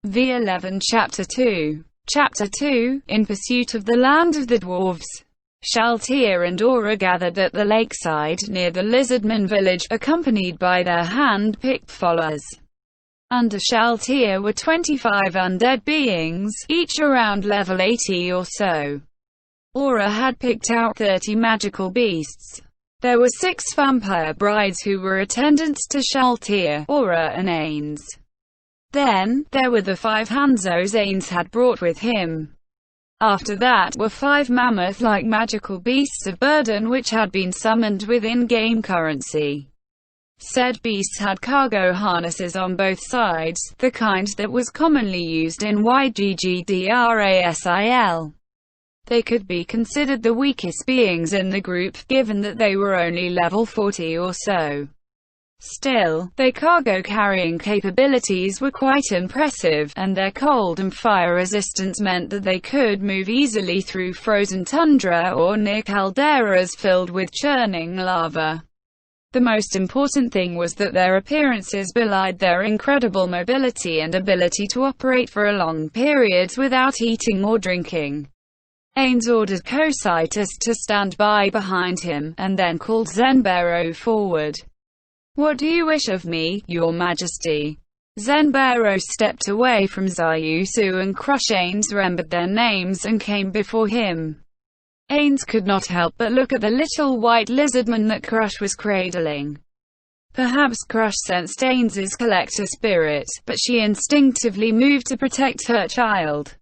V11 Chapter 2. Chapter 2, In Pursuit of the Land of the Dwarves. Shaltir and Aura gathered at the lakeside, near the Lizardman village, accompanied by their hand-picked followers. Under Shaltir were 25 undead beings, each around level 80 or so. Aura had picked out 30 magical beasts. There were 6 vampire brides who were attendants to Shaltir, Aura and Ains. Then, there were the 5 Hanzos Ains had brought with him. After that were 5 mammoth-like magical beasts of burden which had been summoned with in-game currency. Said beasts had cargo harnesses on both sides, the kind that was commonly used in YGGDRASIL. They could be considered the weakest beings in the group, given that they were only level 40 or so. Still, their cargo-carrying capabilities were quite impressive, and their cold and fire resistance meant that they could move easily through frozen tundra or near calderas filled with churning lava. The most important thing was that their appearances belied their incredible mobility and ability to operate for long periods without eating or drinking. Ains ordered Cositus to stand by behind him, and then called Zenbero forward. "What do you wish of me, your majesty?" Zenbero stepped away from Zayusu and Crush. Ains remembered their names and came before him. Ains could not help but look at the little white lizardman that Crush was cradling. Perhaps Crush sensed Ains's collector spirit, but she instinctively moved to protect her child.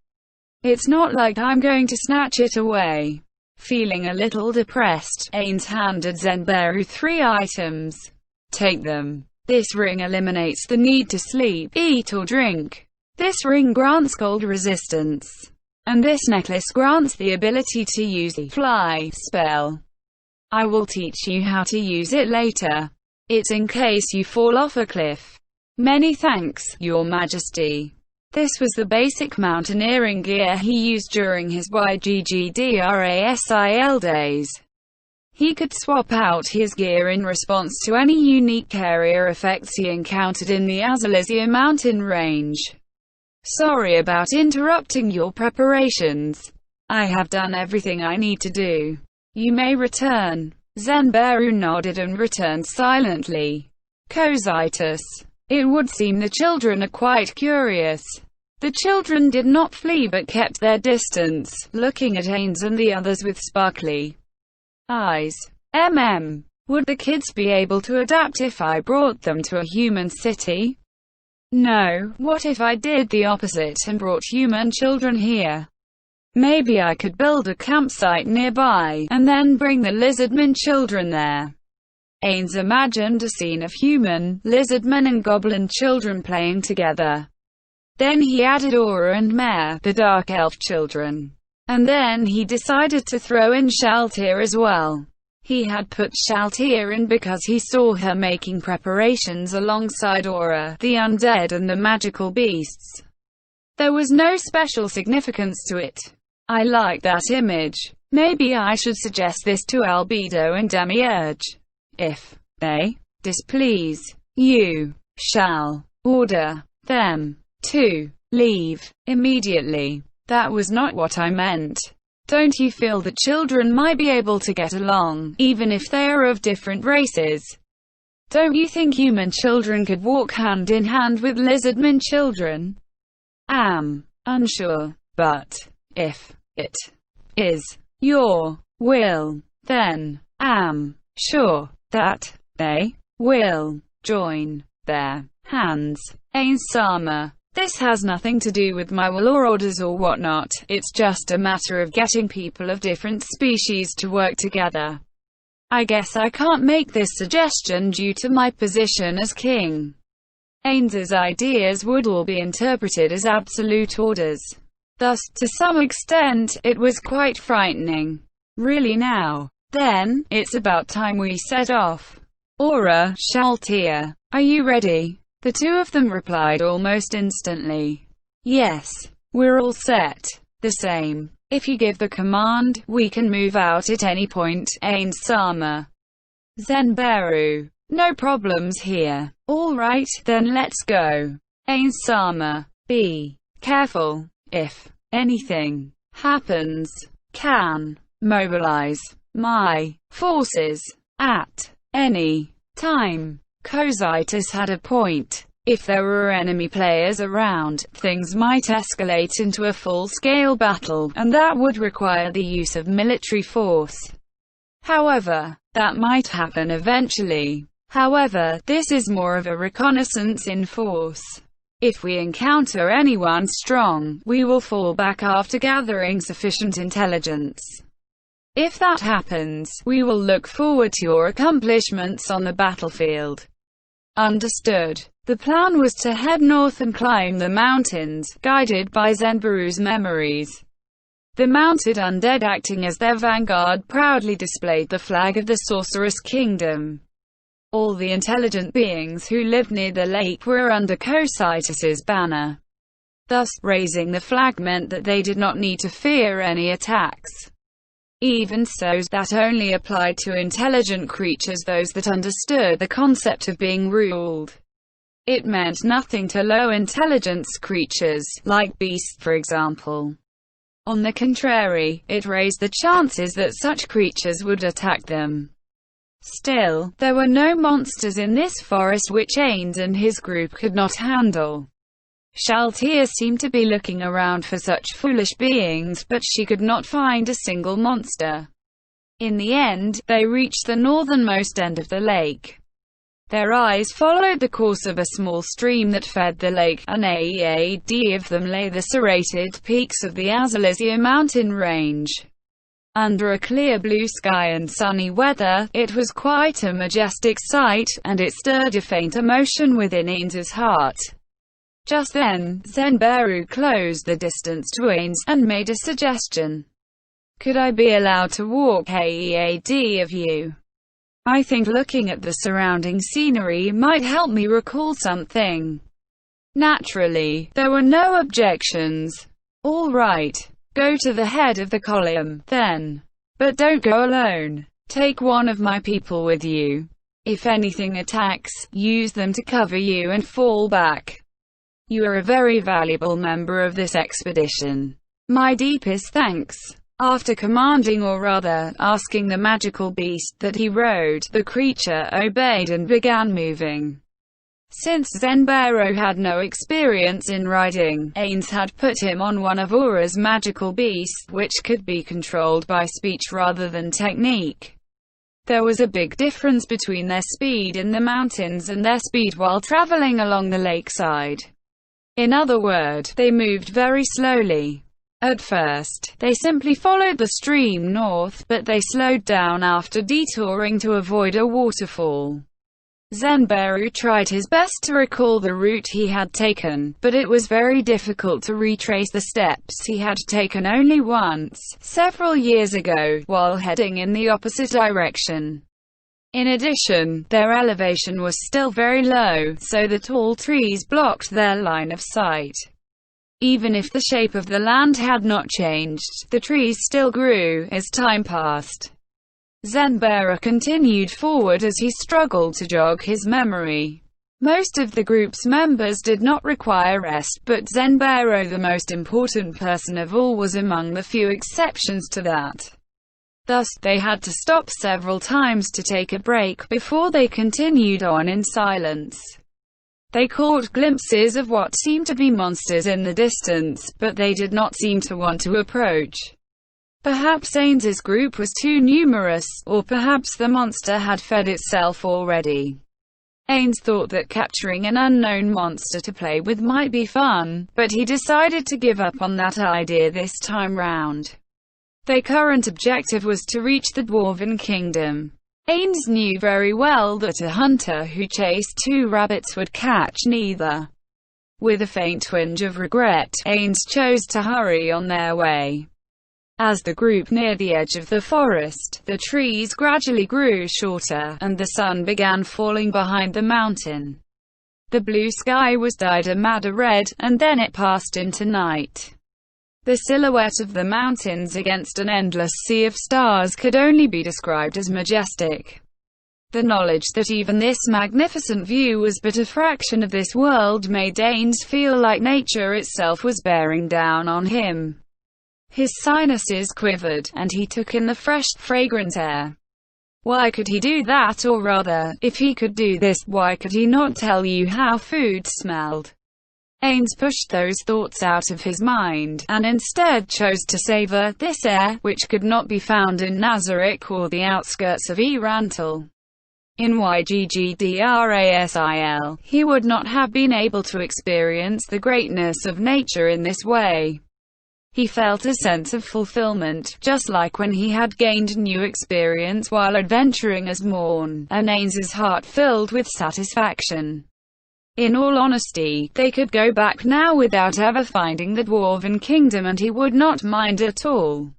"It's not like I'm going to snatch it away." Feeling a little depressed, Ains handed Zenbero 3 items. "Take them. This ring eliminates the need to sleep, eat or drink. This ring grants cold resistance. And this necklace grants the ability to use the fly spell. I will teach you how to use it later. It's in case you fall off a cliff." "Many thanks, your majesty." This was the basic mountaineering gear he used during his YGGDRASIL days. He could swap out his gear in response to any unique area effects he encountered in the Azalisia mountain range. "Sorry about interrupting your preparations. I have done everything I need to do. You may return." Zenbero nodded and returned silently. Cositus. It would seem the children are quite curious. The children did not flee but kept their distance, looking at Ains and the others with sparkly eyes. Would the kids be able to adapt if I brought them to a human city? No, what if I did the opposite and brought human children here? Maybe I could build a campsite nearby, and then bring the lizardman children there. Ains imagined a scene of human, lizardman and goblin children playing together. Then he added Aura and Mare, the dark elf children. And then he decided to throw in Shaltir as well. He had put Shaltir in because he saw her making preparations alongside Aura, the undead and the magical beasts. There was no special significance to it. I like that image. Maybe I should suggest this to Albedo and Demiurge. If they displease, you shall order them to leave immediately. That was not what I meant. Don't you feel that children might be able to get along, even if they are of different races? Don't you think human children could walk hand in hand with lizardman children? Am unsure, but if it is your will, then am sure that they will join their hands. Ains-sama. This has nothing to do with my will or orders or whatnot, it's just a matter of getting people of different species to work together. I guess I can't make this suggestion due to my position as king. Ains's ideas would all be interpreted as absolute orders. Thus, to some extent, it was quite frightening. Really now? Then, it's about time we set off. Aura, Shaltir, are you ready? The 2 of them replied almost instantly. Yes. We're all set. The same. If you give the command, we can move out at any point, Ains-sama. Zenbero. No problems here. All right, then let's go. Ains-sama. Be careful. If anything happens, can mobilize my forces at any time. Cositus had a point. If there were enemy players around, things might escalate into a full-scale battle, and that would require the use of military force. However, that might happen eventually. However, this is more of a reconnaissance in force. If we encounter anyone strong, we will fall back after gathering sufficient intelligence. If that happens, we will look forward to your accomplishments on the battlefield. Understood. The plan was to head north and climb the mountains, guided by Zenbaru's memories. The mounted undead, acting as their vanguard, proudly displayed the flag of the Sorceress Kingdom. All the intelligent beings who lived near the lake were under Cositus's banner. Thus, raising the flag meant that they did not need to fear any attacks. Even so, that only applied to intelligent creatures, those that understood the concept of being ruled. It meant nothing to low-intelligence creatures, like beasts for example. On the contrary, it raised the chances that such creatures would attack them. Still, there were no monsters in this forest which Ains and his group could not handle. Shaltia seemed to be looking around for such foolish beings, but she could not find a single monster. In the end, they reached the northernmost end of the lake. Their eyes followed the course of a small stream that fed the lake, and ahead of them lay the serrated peaks of the Azalisia mountain range. Under a clear blue sky and sunny weather, it was quite a majestic sight, and it stirred a faint emotion within Ains's heart. Just then, Zenbaru closed the distance to Ains, and made a suggestion. Could I be allowed to walk ahead of you? I think looking at the surrounding scenery might help me recall something. Naturally, there were no objections. All right. Go to the head of the column, then. But don't go alone. Take one of my people with you. If anything attacks, use them to cover you and fall back. You are a very valuable member of this expedition. My deepest thanks. After commanding, or rather, asking the magical beast that he rode, the creature obeyed and began moving. Since Zenbaru had no experience in riding, Ains had put him on one of Aura's magical beasts, which could be controlled by speech rather than technique. There was a big difference between their speed in the mountains and their speed while traveling along the lakeside. In other words, they moved very slowly. At first, they simply followed the stream north, but they slowed down after detouring to avoid a waterfall. Zenbaru tried his best to recall the route he had taken, but it was very difficult to retrace the steps he had taken only once, several years ago, while heading in the opposite direction. In addition, their elevation was still very low, so the tall trees blocked their line of sight. Even if the shape of the land had not changed, the trees still grew as time passed. Zenbaru continued forward as he struggled to jog his memory. Most of the group's members did not require rest, but Zenbaru, the most important person of all, was among the few exceptions to that. Thus, they had to stop several times to take a break before they continued on in silence. They caught glimpses of what seemed to be monsters in the distance, but they did not seem to want to approach. Perhaps Ains's group was too numerous, or perhaps the monster had fed itself already. Ains thought that capturing an unknown monster to play with might be fun, but he decided to give up on that idea this time round. Their current objective was to reach the Dwarven Kingdom. Ains knew very well that a hunter who chased 2 rabbits would catch neither. With a faint twinge of regret, Ains chose to hurry on their way. As the group neared the edge of the forest, the trees gradually grew shorter, and the sun began falling behind the mountain. The blue sky was dyed a madder red, and then it passed into night. The silhouette of the mountains against an endless sea of stars could only be described as majestic. The knowledge that even this magnificent view was but a fraction of this world made Ains feel like nature itself was bearing down on him. His sinuses quivered, and he took in the fresh, fragrant air. Why could he do that, or rather, if he could do this, why could he not tell you how food smelled? Ains pushed those thoughts out of his mind, and instead chose to savor this air, which could not be found in Nazarick or the outskirts of Erantal. In Yggdrasil, he would not have been able to experience the greatness of nature in this way. He felt a sense of fulfillment, just like when he had gained new experience while adventuring as Morn, and Ains's heart filled with satisfaction. In all honesty, they could go back now without ever finding the Dwarven Kingdom, and he would not mind at all.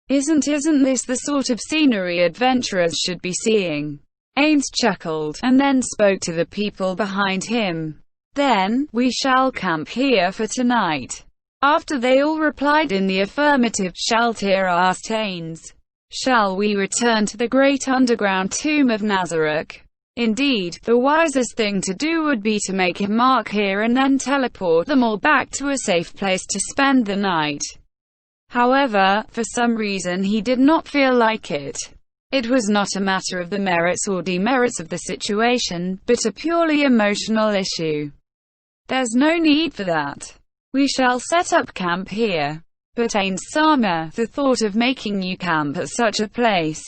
Isn't this the sort of scenery adventurers should be seeing? Ains chuckled, and then spoke to the people behind him. Then, we shall camp here for tonight. After they all replied in the affirmative, Shaltir asked Ains, shall we return to the great underground tomb of Nazarick? Indeed, the wisest thing to do would be to make a mark here and then teleport them all back to a safe place to spend the night. However, for some reason he did not feel like it. It was not a matter of the merits or demerits of the situation, but a purely emotional issue. There's no need for that. We shall set up camp here. But Ains-sama, the thought of making you camp at such a place.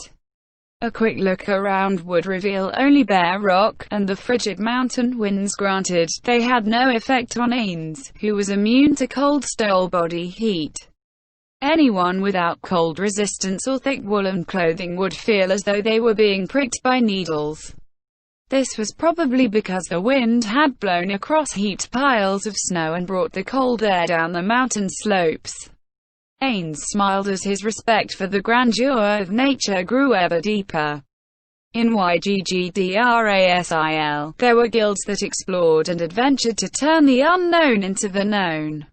A quick look around would reveal only bare rock, and the frigid mountain winds. Granted, they had no effect on Ains, who was immune to cold stole body heat. Anyone without cold resistance or thick woolen clothing would feel as though they were being pricked by needles. This was probably because the wind had blown across heaped piles of snow and brought the cold air down the mountain slopes. Ains smiled as his respect for the grandeur of nature grew ever deeper. In Yggdrasil, there were guilds that explored and adventured to turn the unknown into the known.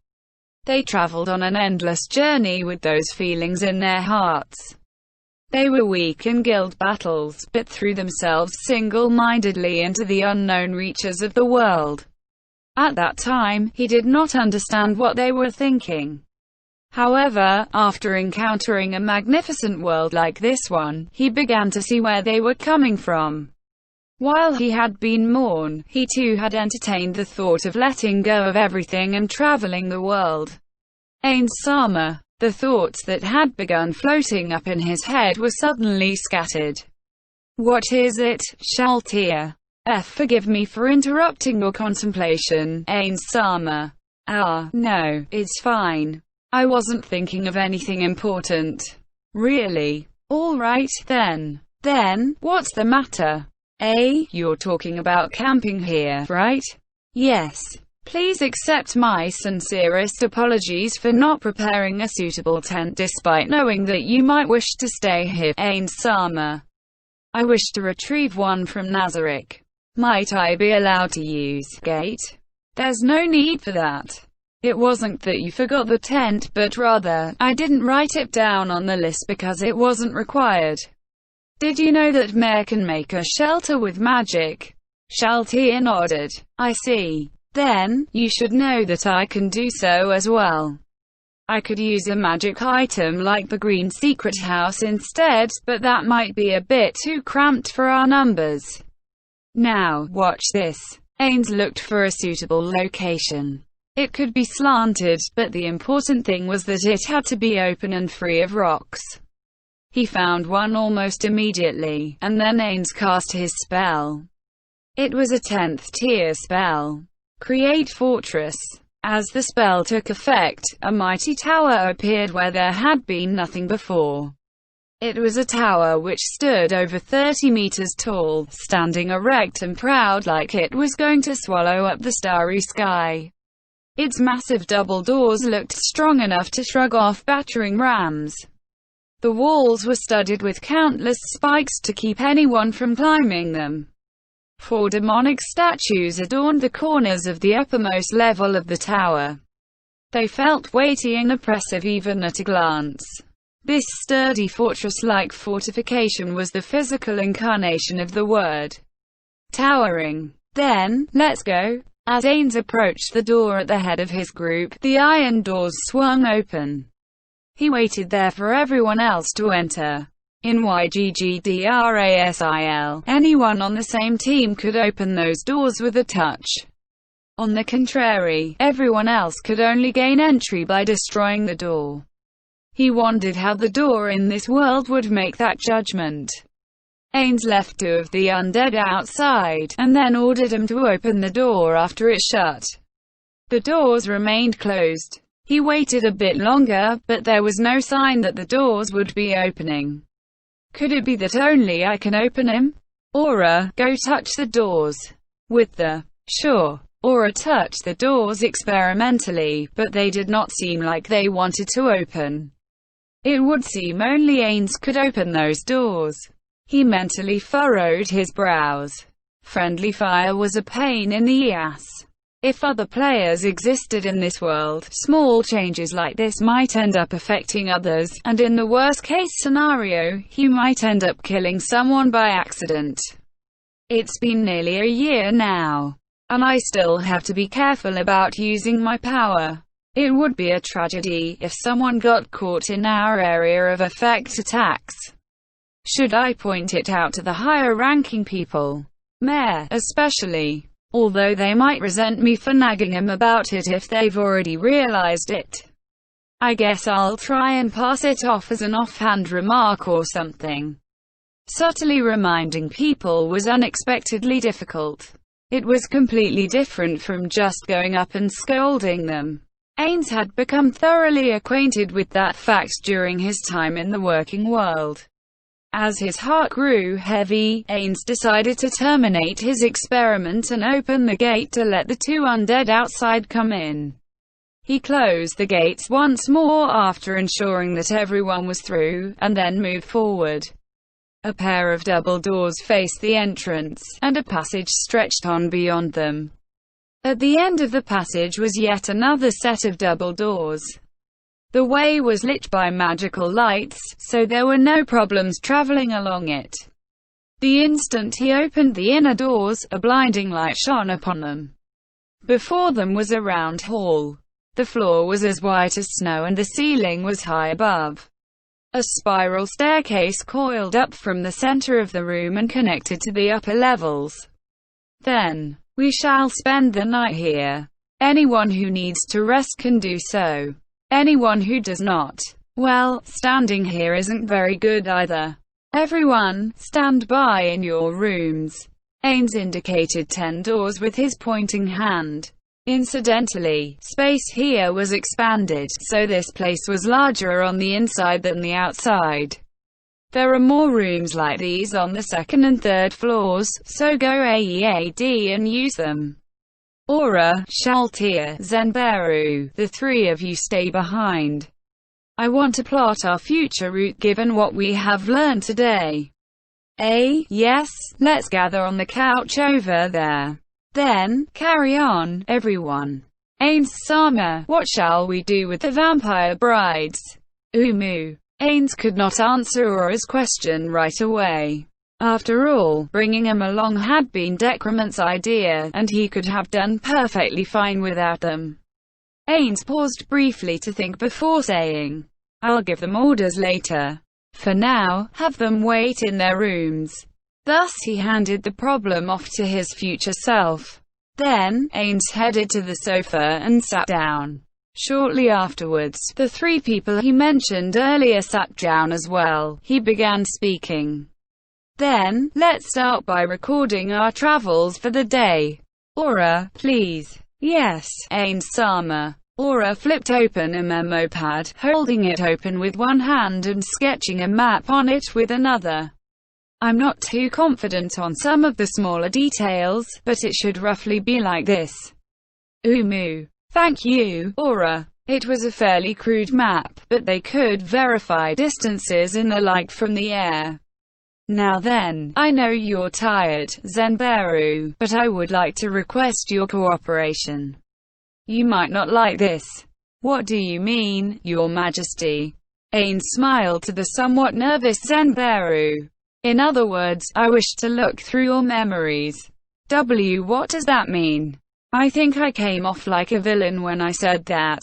They traveled on an endless journey with those feelings in their hearts. They were weak in guild battles, but threw themselves single-mindedly into the unknown reaches of the world. At that time, he did not understand what they were thinking. However, after encountering a magnificent world like this one, he began to see where they were coming from. While he had been Morn, he too had entertained the thought of letting go of everything and traveling the world. Ains-sama, the thoughts that had begun floating up in his head were suddenly scattered. What is it, Shaltir? Forgive me for interrupting your contemplation, Ains-sama. No, it's fine. I wasn't thinking of anything important. Really? All right, then. Then, what's the matter? You're talking about camping here, right? Yes. Please accept my sincerest apologies for not preparing a suitable tent despite knowing that you might wish to stay here, Ains-sama. I wish to retrieve one from Nazarick. Might I be allowed to use gate? There's no need for that. It wasn't that you forgot the tent, but rather, I didn't write it down on the list because it wasn't required. Did you know that Mare can make a shelter with magic? Shaltir nodded. I see. Then, you should know that I can do so as well. I could use a magic item like the Green Secret House instead, but that might be a bit too cramped for our numbers. Now, watch this. Ains looked for a suitable location. It could be slanted, but the important thing was that it had to be open and free of rocks. He found one almost immediately, and then Ains cast his spell. It was a 10th tier spell. Create Fortress. As the spell took effect, a mighty tower appeared where there had been nothing before. It was a tower which stood over 30 meters tall, standing erect and proud like it was going to swallow up the starry sky. Its massive double doors looked strong enough to shrug off battering rams. The walls were studded with countless spikes to keep anyone from climbing them. 4 demonic statues adorned the corners of the uppermost level of the tower. They felt weighty and oppressive even at a glance. This sturdy fortress-like fortification was the physical incarnation of the word towering. Then, let's go. As Ains approached the door at the head of his group, the iron doors swung open. He waited there for everyone else to enter. In YGGDRASIL, anyone on the same team could open those doors with a touch. On the contrary, everyone else could only gain entry by destroying the door. He wondered how the door in this world would make that judgment. Ains left 2 of the undead outside, and then ordered them to open the door after it shut. The doors remained closed. He waited a bit longer, but there was no sign that the doors would be opening. Could it be that only I can open him? Aura, go touch the doors. With the sure. Aura touched the doors experimentally, but they did not seem like they wanted to open. It would seem only Ains could open those doors. He mentally furrowed his brows. Friendly fire was a pain in the ass. If other players existed in this world, small changes like this might end up affecting others, and in the worst-case scenario, he might end up killing someone by accident. It's been nearly a year now, and I still have to be careful about using my power. It would be a tragedy if someone got caught in our area of effect attacks. Should I point it out to the higher-ranking people? Meh, especially. Although they might resent me for nagging them about it if they've already realized it. I guess I'll try and pass it off as an offhand remark or something. Subtly reminding people was unexpectedly difficult. It was completely different from just going up and scolding them. Ains had become thoroughly acquainted with that fact during his time in the working world. As his heart grew heavy, Ains decided to terminate his experiment and open the gate to let the 2 undead outside come in. He closed the gates once more after ensuring that everyone was through, and then moved forward. A pair of double doors faced the entrance, and a passage stretched on beyond them. At the end of the passage was yet another set of double doors. The way was lit by magical lights, so there were no problems traveling along it. The instant he opened the inner doors, a blinding light shone upon them. Before them was a round hall. The floor was as white as snow and the ceiling was high above. A spiral staircase coiled up from the center of the room and connected to the upper levels. Then, we shall spend the night here. Anyone who needs to rest can do so. Anyone who does not, well, standing here isn't very good either. Everyone, stand by in your rooms. Ains indicated 10 doors with his pointing hand. Incidentally, space here was expanded, so this place was larger on the inside than the outside. There are more rooms like these on the 2nd and 3rd floors, so go AEAD and use them. Aura, Shaltir, Zenberu, the 3 of you stay behind. I want to plot our future route given what we have learned today. Yes, let's gather on the couch over there. Then, carry on, everyone. Ains-sama, what shall we do with the vampire brides? Ains could not answer Aura's question right away. After all, bringing him along had been Decrement's idea, and he could have done perfectly fine without them. Ains paused briefly to think before saying, I'll give them orders later. For now, have them wait in their rooms. Thus he handed the problem off to his future self. Then, Ains headed to the sofa and sat down. Shortly afterwards, the 3 people he mentioned earlier sat down as well. He began speaking. Then, let's start by recording our travels for the day. Aura, please. Yes, Ains-sama. Aura flipped open a memo pad, holding it open with one hand and sketching a map on it with another. I'm not too confident on some of the smaller details, but it should roughly be like this. Thank you, Aura. It was a fairly crude map, but they could verify distances and the like from the air. Now then, I know you're tired, Zenberu, but I would like to request your cooperation. You might not like this. What do you mean, Your Majesty? Ains smiled to the somewhat nervous Zenberu. In other words, I wish to look through your memories. What does that mean? I think I came off like a villain when I said that.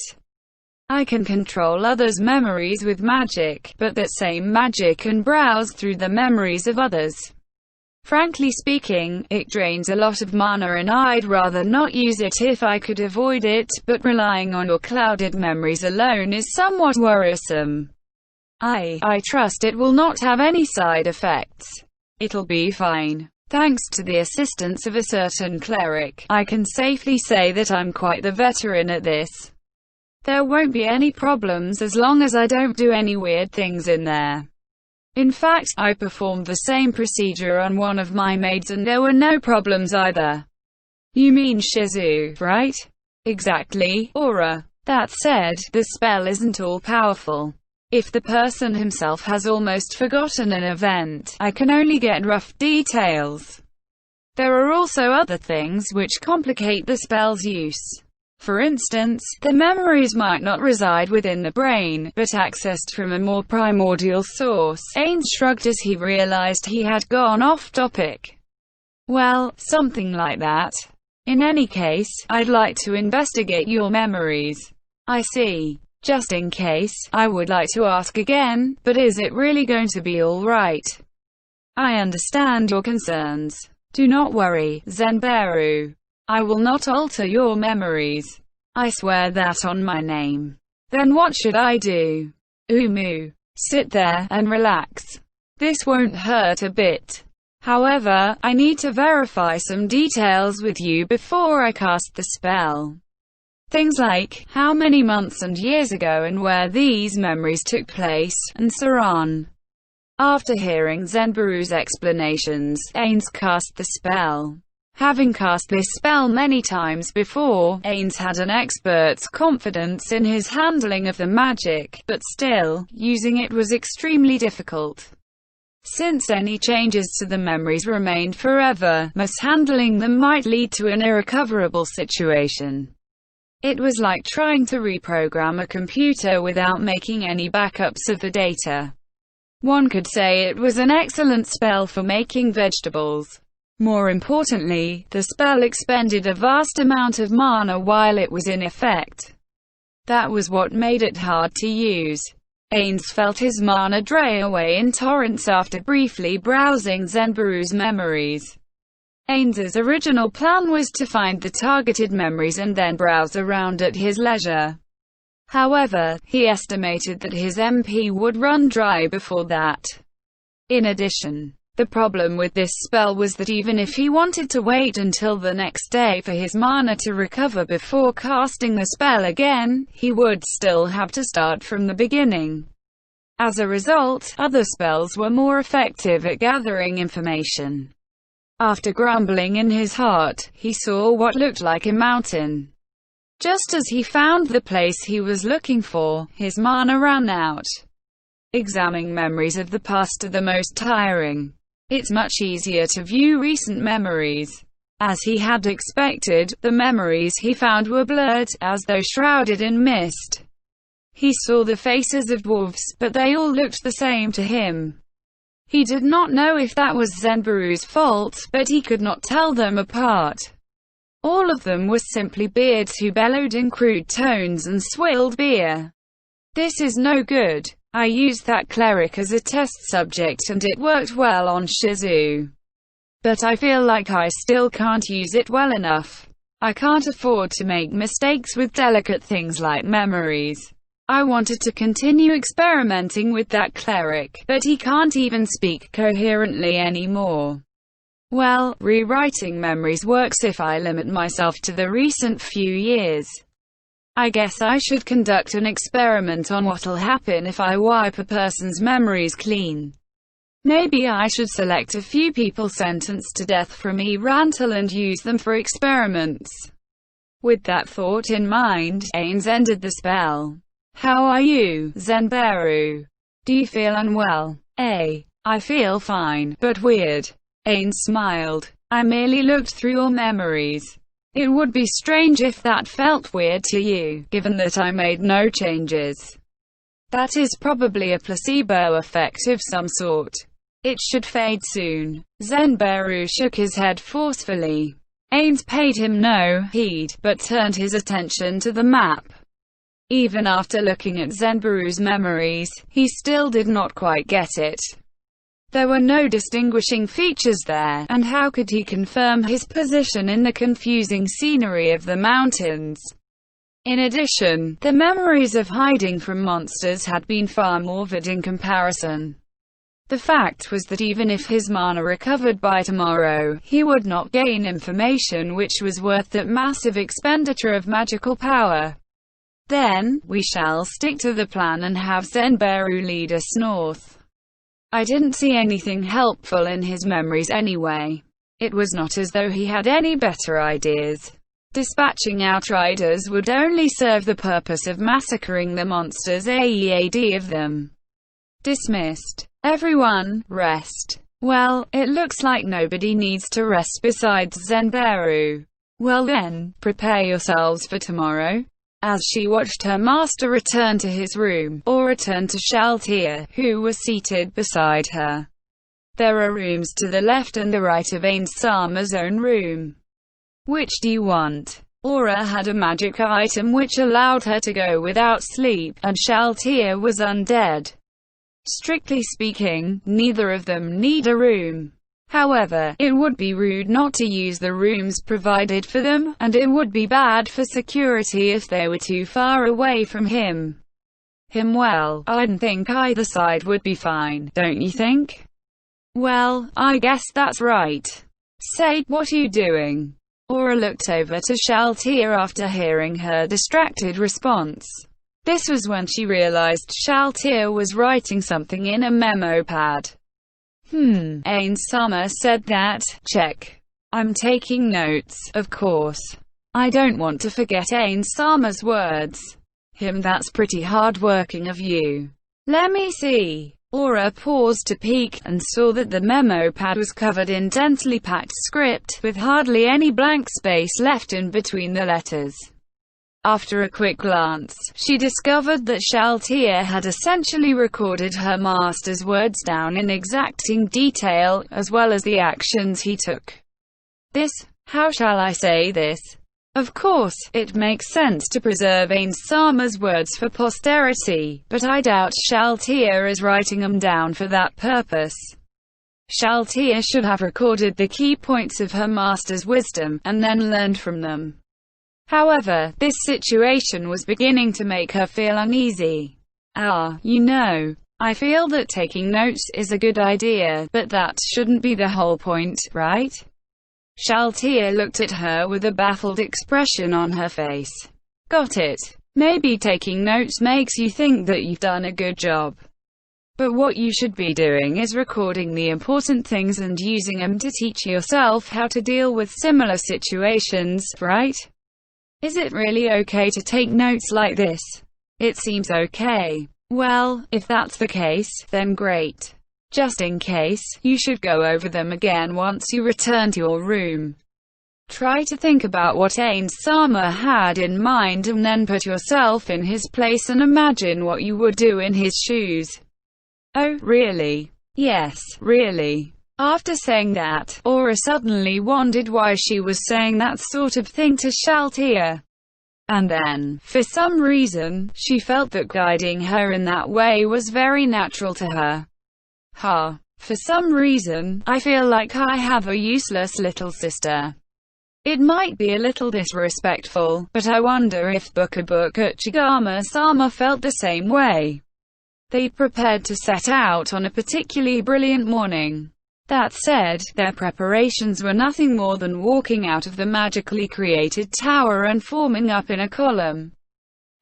I can control others' memories with magic, but that same magic can browse through the memories of others. Frankly speaking, it drains a lot of mana and I'd rather not use it if I could avoid it, but relying on your clouded memories alone is somewhat worrisome. I trust it will not have any side effects. It'll be fine. Thanks to the assistance of a certain cleric, I can safely say that I'm quite the veteran at this. There won't be any problems as long as I don't do any weird things in there. In fact, I performed the same procedure on one of my maids and there were no problems either. You mean Shizu, right? Exactly, Aura. That said, the spell isn't all-powerful. If the person himself has almost forgotten an event, I can only get rough details. There are also other things which complicate the spell's use. For instance, the memories might not reside within the brain, but accessed from a more primordial source. Ains shrugged as he realized he had gone off topic. Well, something like that. In any case, I'd like to investigate your memories. I see. Just in case, I would like to ask again, but is it really going to be all right? I understand your concerns. Do not worry, Zenberu. I will not alter your memories. I swear that on my name. Then what should I do? Sit there and relax. This won't hurt a bit. However, I need to verify some details with you before I cast the spell. Things like, how many months and years ago and where these memories took place, and so on. After hearing Zenberu's explanations, Ains cast the spell. Having cast this spell many times before, Ains had an expert's confidence in his handling of the magic, but still, using it was extremely difficult. Since any changes to the memories remained forever, mishandling them might lead to an irrecoverable situation. It was like trying to reprogram a computer without making any backups of the data. One could say it was an excellent spell for making vegetables. More importantly, the spell expended a vast amount of mana while it was in effect. That was what made it hard to use. Ains felt his mana drain away in torrents after briefly browsing Zenberu's memories. Ains's original plan was to find the targeted memories and then browse around at his leisure. However, he estimated that his MP would run dry before that. In addition, the problem with this spell was that even if he wanted to wait until the next day for his mana to recover before casting the spell again, he would still have to start from the beginning. As a result, other spells were more effective at gathering information. After grumbling in his heart, he saw what looked like a mountain. Just as he found the place he was looking for, his mana ran out. Examining memories of the past are the most tiring. It's much easier to view recent memories. As he had expected, the memories he found were blurred, as though shrouded in mist. He saw the faces of dwarves, but they all looked the same to him. He did not know if that was Zenberu's fault, but he could not tell them apart. All of them were simply beards who bellowed in crude tones and swilled beer. This is no good. I used that cleric as a test subject and it worked well on Shizu. But I feel like I still can't use it well enough. I can't afford to make mistakes with delicate things like memories. I wanted to continue experimenting with that cleric, but he can't even speak coherently anymore. Well, rewriting memories works if I limit myself to the recent few years. I guess I should conduct an experiment on what'll happen if I wipe a person's memories clean. Maybe I should select a few people sentenced to death from Rantel and use them for experiments. With that thought in mind, Ains ended the spell. How are you, Zenberu? Do you feel unwell? I feel fine, but weird. Ains smiled. I merely looked through your memories. It would be strange if that felt weird to you, given that I made no changes. That is probably a placebo effect of some sort. It should fade soon. Zenberu shook his head forcefully. Ains paid him no heed, but turned his attention to the map. Even after looking at Zenberu's memories, he still did not quite get it. There were no distinguishing features there, and how could he confirm his position in the confusing scenery of the mountains? In addition, the memories of hiding from monsters had been far more vivid in comparison. The fact was that even if his mana recovered by tomorrow, he would not gain information which was worth that massive expenditure of magical power. Then, we shall stick to the plan and have Zenberu lead us north. I didn't see anything helpful in his memories anyway. It was not as though he had any better ideas. Dispatching outriders would only serve the purpose of massacring the monsters AEAD of them. Dismissed. Everyone, rest. Well, it looks like nobody needs to rest besides Zenberu. Well then, prepare yourselves for tomorrow. As she watched her master return to his room, Aura turned to Shaltia, who was seated beside her. There are rooms to the left and the right of Ains-sama's own room. Which do you want? Aura had a magic item which allowed her to go without sleep, and Shaltia was undead. Strictly speaking, neither of them need a room. However, it would be rude not to use the rooms provided for them, and it would be bad for security if they were too far away from him. Well, I'd think either side would be fine, don't you think? Well, I guess that's right. Say, what are you doing? Aura looked over to Shaltia after hearing her distracted response. This was when she realized Shaltia was writing something in a memo pad. Ains-sama said that. Check. I'm taking notes, of course. I don't want to forget Ains-sama's words. That's pretty hard-working of you. Let me see. Aura paused to peek, and saw that the memo pad was covered in densely packed script, with hardly any blank space left in between the letters. After a quick glance, she discovered that Shaltia had essentially recorded her master's words down in exacting detail, as well as the actions he took. How shall I say this? Of course, it makes sense to preserve Ains-sama's words for posterity, but I doubt Shaltia is writing them down for that purpose. Shaltia should have recorded the key points of her master's wisdom, and then learned from them. However, this situation was beginning to make her feel uneasy. I feel that taking notes is a good idea, but that shouldn't be the whole point, right? Shaltia looked at her with a baffled expression on her face. Got it. Maybe taking notes makes you think that you've done a good job. But what you should be doing is recording the important things and using them to teach yourself how to deal with similar situations, right? Is it really okay to take notes like this? It seems okay. Well, if that's the case, then great. Just in case, you should go over them again once you return to your room. Try to think about what Ains-sama had in mind and then put yourself in his place and imagine what you would do in his shoes. Oh, really? Yes, really. After saying that, Aura suddenly wondered why she was saying that sort of thing to Shaltia. And then, for some reason, she felt that guiding her in that way was very natural to her. For some reason, I feel like I have a useless little sister. It might be a little disrespectful, but I wonder if Uchigama-sama felt the same way. They prepared to set out on a particularly brilliant morning. That said, their preparations were nothing more than walking out of the magically created tower and forming up in a column.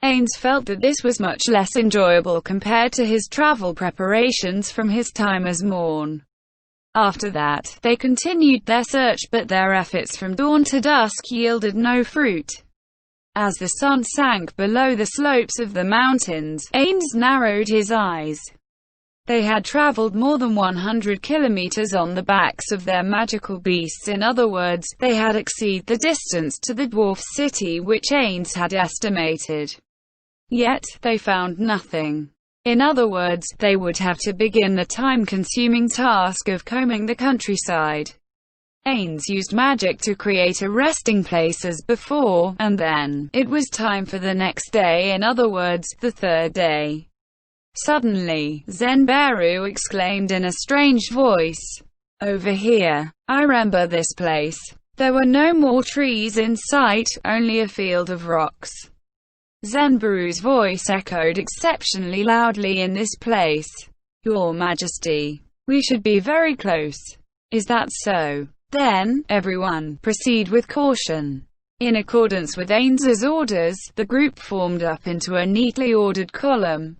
Ains felt that this was much less enjoyable compared to his travel preparations from his time as Morn. After that, they continued their search, but their efforts from dawn to dusk yielded no fruit. As the sun sank below the slopes of the mountains, Ains narrowed his eyes. They had traveled more than 100 kilometers on the backs of their magical beasts. In other words, they had exceeded the distance to the dwarf city which Ains had estimated. Yet, they found nothing. In other words, they would have to begin the time-consuming task of combing the countryside. Ains used magic to create a resting place as before, and then, it was time for the next day, in other words, the third day. Suddenly, Zenbaru exclaimed in a strange voice, "Over here! I remember this place." There were no more trees in sight, only a field of rocks. Zenbaru's voice echoed exceptionally loudly in this place. "Your Majesty, we should be very close." "Is that so? Then, everyone, proceed with caution." In accordance with Ains's orders, the group formed up into a neatly ordered column.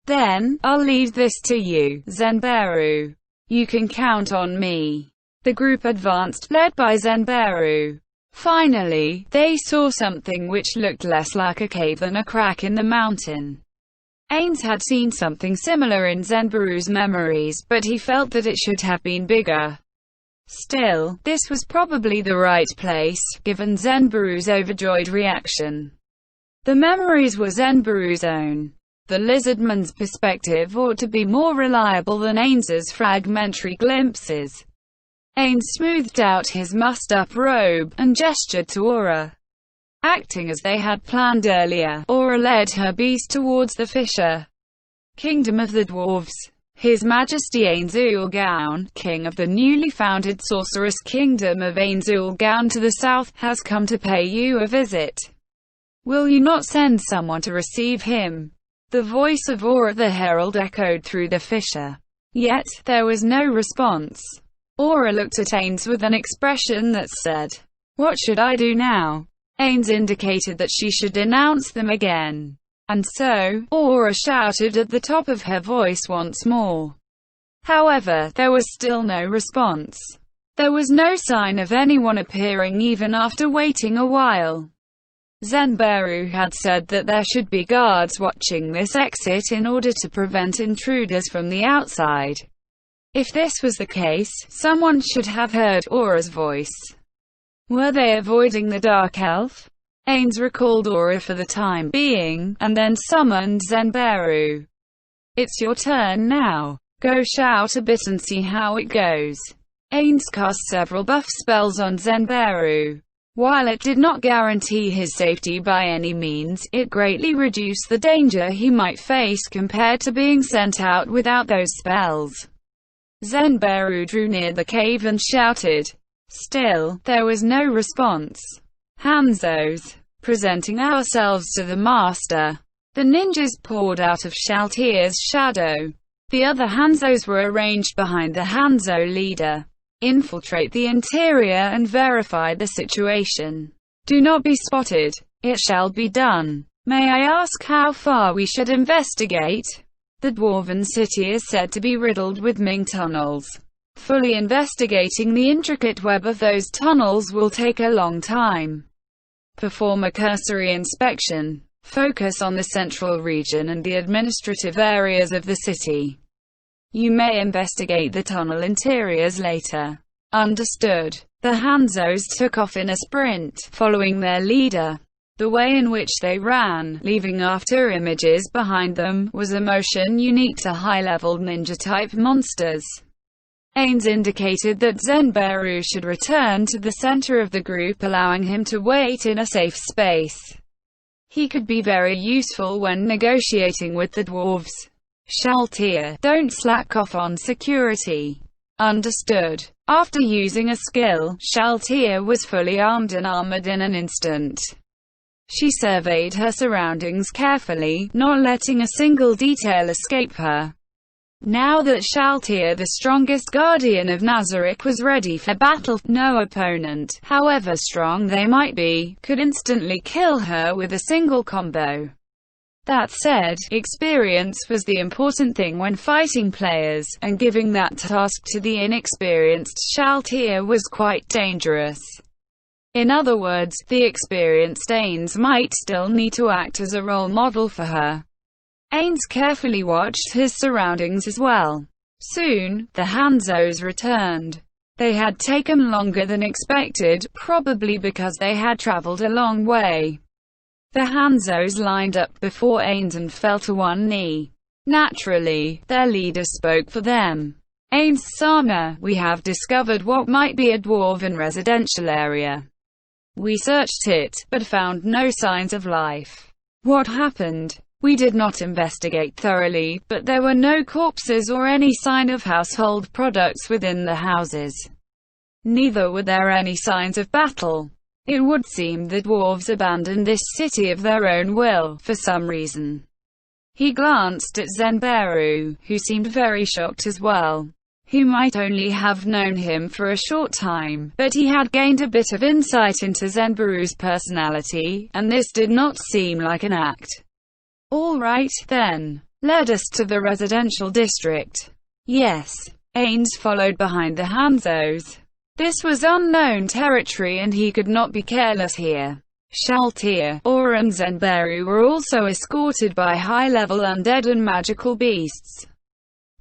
"Then, I'll leave this to you, Zenbaru. You can count on me." The group advanced, led by Zenbaru. Finally, they saw something which looked less like a cave than a crack in the mountain. Ains had seen something similar in Zenbaru's memories, but he felt that it should have been bigger. Still, this was probably the right place, given Zenbaru's overjoyed reaction. The memories were Zenbaru's own. The lizardman's perspective ought to be more reliable than Ains's fragmentary glimpses. Ains smoothed out his mussed-up robe, and gestured to Aura. Acting as they had planned earlier, Aura led her beast towards the Fisher Kingdom of the Dwarves. His Majesty Ainzulgaon, king of the newly founded sorceress kingdom of Ainzulgaon to the south, has come to pay you a visit. Will you not send someone to receive him? The voice of Aura the Herald echoed through the fissure. Yet, there was no response. Aura looked at Ains with an expression that said, "What should I do now?" Ains indicated that she should denounce them again. And so, Aura shouted at the top of her voice once more. However, there was still no response. There was no sign of anyone appearing even after waiting a while. Zenbaru had said that there should be guards watching this exit in order to prevent intruders from the outside. If this was the case, someone should have heard Aura's voice. Were they avoiding the Dark Elf? Ains recalled Aura for the time being, and then summoned Zenbaru. "It's your turn now. Go shout a bit and see how it goes." Ains cast several buff spells on Zenbaru. While it did not guarantee his safety by any means, it greatly reduced the danger he might face compared to being sent out without those spells. Zenbaru drew near the cave and shouted. Still, there was no response. "Hanzos, presenting ourselves to the master." The ninjas poured out of Shaltir's shadow. The other Hanzos were arranged behind the Hanzo leader. Infiltrate the interior and verify the situation. Do not be spotted. It shall be done. May I ask how far we should investigate? The dwarven city is said to be riddled with Ming tunnels. Fully investigating the intricate web of those tunnels will take a long time. Perform a cursory inspection. Focus on the central region and the administrative areas of the city. You may investigate the tunnel interiors later. Understood. The Hanzos took off in a sprint, following their leader. The way in which they ran, leaving after images behind them, was a motion unique to high-level ninja-type monsters. Ains indicated that Zenbaru should return to the center of the group, allowing him to wait in a safe space. He could be very useful when negotiating with the dwarves. Shaltir, don't slack off on security. Understood. After using a skill, Shaltir was fully armed and armored in an instant. She surveyed her surroundings carefully, not letting a single detail escape her. Now that Shaltir, the strongest guardian of Nazarick, was ready for battle, no opponent, however strong they might be, could instantly kill her with a single combo. That said, experience was the important thing when fighting players, and giving that task to the inexperienced Shaltir was quite dangerous. In other words, the experienced Ains might still need to act as a role model for her. Ains carefully watched his surroundings as well. Soon, the Hanzos returned. They had taken longer than expected, probably because they had traveled a long way. The Hanzos lined up before Ains and fell to one knee. Naturally, their leader spoke for them. Ains-sama, we have discovered what might be a dwarven residential area. We searched it, but found no signs of life. What happened? We did not investigate thoroughly, but there were no corpses or any sign of household products within the houses. Neither were there any signs of battle. It would seem the dwarves abandoned this city of their own will, for some reason. He glanced at Zenberu, who seemed very shocked as well. He might only have known him for a short time, but he had gained a bit of insight into Zenberu's personality, and this did not seem like an act. All right, then. Led us to the residential district. Yes. Ains followed behind the Hanzos. This was unknown territory and he could not be careless here. Shaltir, Aura and Zenberu were also escorted by high-level undead and magical beasts.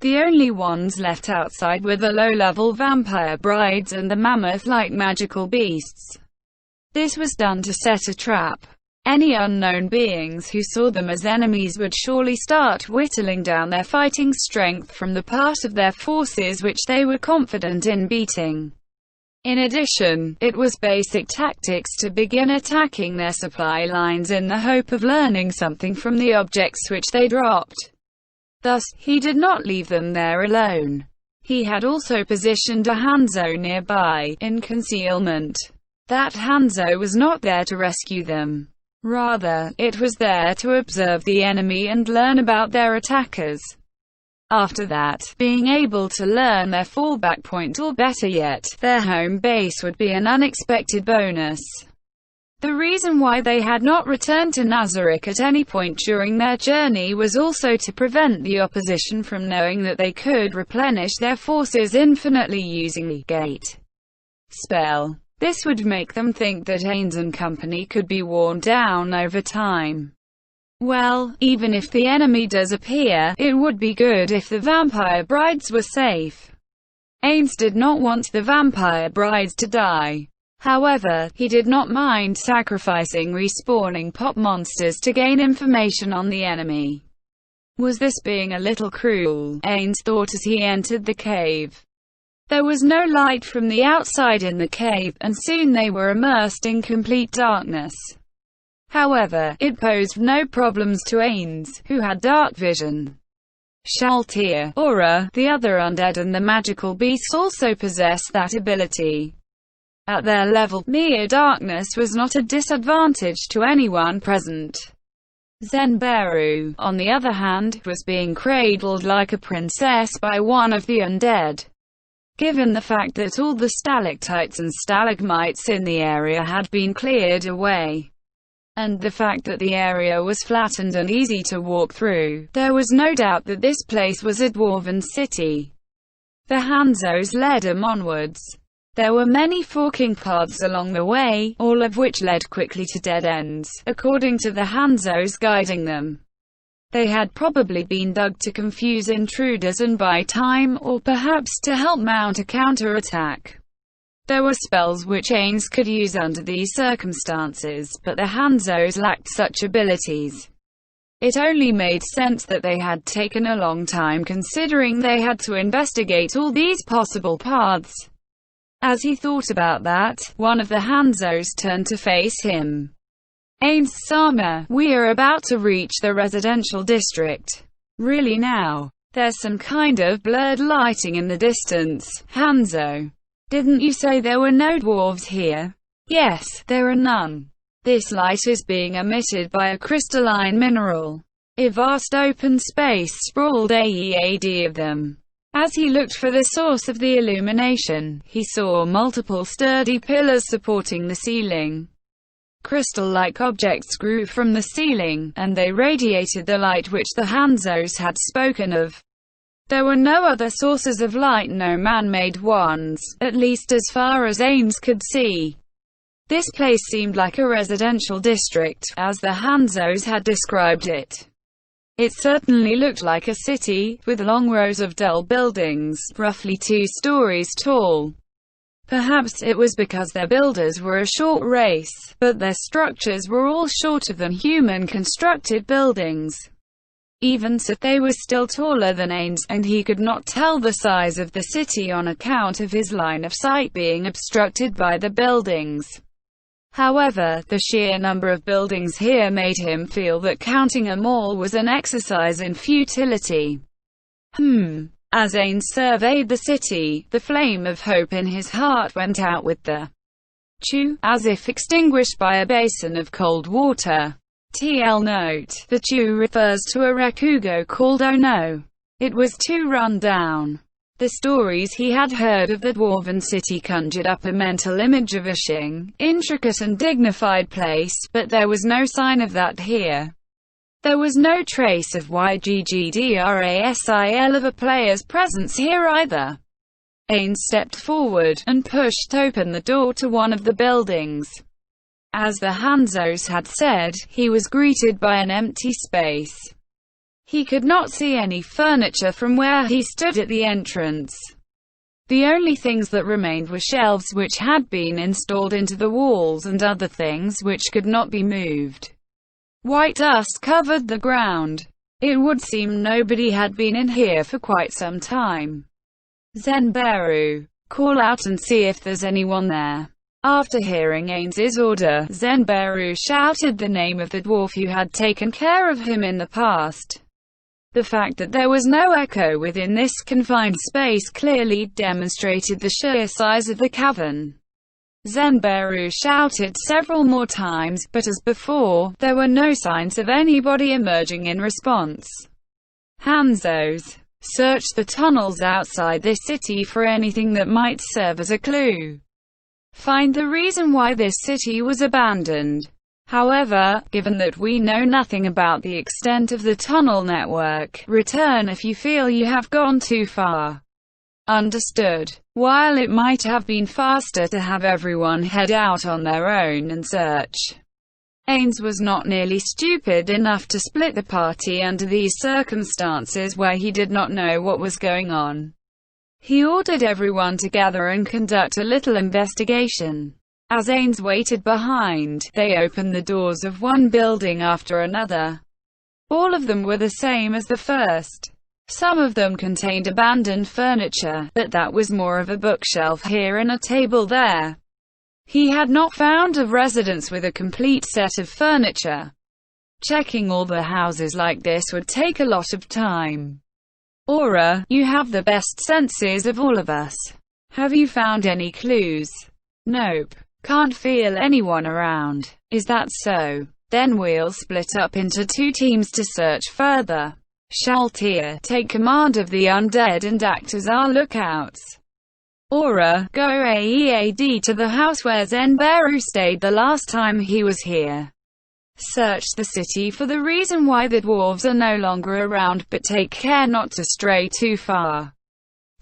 The only ones left outside were the low-level vampire brides and the mammoth-like magical beasts. This was done to set a trap. Any unknown beings who saw them as enemies would surely start whittling down their fighting strength from the part of their forces which they were confident in beating. In addition, it was basic tactics to begin attacking their supply lines in the hope of learning something from the objects which they dropped. Thus, he did not leave them there alone. He had also positioned a Hanzo nearby, in concealment. That Hanzo was not there to rescue them. Rather, it was there to observe the enemy and learn about their attackers. After that, being able to learn their fallback point or better yet, their home base would be an unexpected bonus. The reason why they had not returned to Nazarick at any point during their journey was also to prevent the opposition from knowing that they could replenish their forces infinitely using the gate spell. This would make them think that Ains and company could be worn down over time. Well, even if the enemy does appear, it would be good if the vampire brides were safe. Ains did not want the vampire brides to die. However, he did not mind sacrificing respawning pop monsters to gain information on the enemy. Was this being a little cruel? Ains thought as he entered the cave. There was no light from the outside in the cave, and soon they were immersed in complete darkness. However, it posed no problems to Ains, who had dark vision. Shaltir, Aura, the other undead and the magical beasts also possessed that ability. At their level, mere darkness was not a disadvantage to anyone present. Zenberu, on the other hand, was being cradled like a princess by one of the undead. Given the fact that all the stalactites and stalagmites in the area had been cleared away, and the fact that the area was flattened and easy to walk through, there was no doubt that this place was a dwarven city. The Hanzos led him onwards. There were many forking paths along the way, all of which led quickly to dead ends, according to the Hanzos guiding them. They had probably been dug to confuse intruders and buy time, or perhaps to help mount a counter-attack. There were spells which Ains could use under these circumstances, but the Hanzos lacked such abilities. It only made sense that they had taken a long time considering they had to investigate all these possible paths. As he thought about that, one of the Hanzos turned to face him. Ains-sama, we are about to reach the residential district. Really now? There's some kind of blurred lighting in the distance, Hanzo. Didn't you say there were no dwarves here? Yes, there are none. This light is being emitted by a crystalline mineral. A vast open space sprawled ahead of them. As he looked for the source of the illumination, he saw multiple sturdy pillars supporting the ceiling. Crystal-like objects grew from the ceiling, and they radiated the light which the Hanzos had spoken of. There were no other sources of light, no man-made ones, at least as far as Ains could see. This place seemed like a residential district, as the Hanzos had described it. It certainly looked like a city, with long rows of dull buildings, roughly 2 stories tall. Perhaps it was because their builders were a short race, but their structures were all shorter than human-constructed buildings. Even so, they were still taller than Ains, and he could not tell the size of the city on account of his line of sight being obstructed by the buildings. However, the sheer number of buildings here made him feel that counting them all was an exercise in futility. As Ains surveyed the city, the flame of hope in his heart went out with the chew, as if extinguished by a basin of cold water. TL note: the chew refers to a Rakugo called Oh No. It was too run down. The stories he had heard of the dwarven city conjured up a mental image of a intricate and dignified place, but there was no sign of that here. There was no trace of YGGDRASIL of a player's presence here either. Ains stepped forward, and pushed open the door to one of the buildings. As the Hanzos had said, he was greeted by an empty space. He could not see any furniture from where he stood at the entrance. The only things that remained were shelves which had been installed into the walls and other things which could not be moved. White dust covered the ground. It would seem nobody had been in here for quite some time. Zenberu, call out and see if there's anyone there. After hearing Ains's order, Zenberu shouted the name of the dwarf who had taken care of him in the past. The fact that there was no echo within this confined space clearly demonstrated the sheer size of the cavern. Zenberu shouted several more times, but as before, there were no signs of anybody emerging in response. Hanzos, search the tunnels outside this city for anything that might serve as a clue. Find the reason why this city was abandoned. However, given that we know nothing about the extent of the tunnel network, return if you feel you have gone too far. Understood. While it might have been faster to have everyone head out on their own and search, Ains was not nearly stupid enough to split the party under these circumstances where he did not know what was going on. He ordered everyone to gather and conduct a little investigation. As Ains waited behind, they opened the doors of one building after another. All of them were the same as the first. Some of them contained abandoned furniture, but that was more of a bookshelf here and a table there. He had not found a residence with a complete set of furniture. Checking all the houses like this would take a lot of time. Aura, you have the best senses of all of us. Have you found any clues? Nope. Can't feel anyone around. Is that so? Then we'll split up into two teams to search further. Shaltir, take command of the undead and act as our lookouts. Aura, go AEAD to the house where Zenberu stayed the last time he was here. Search the city for the reason why the dwarves are no longer around, but take care not to stray too far.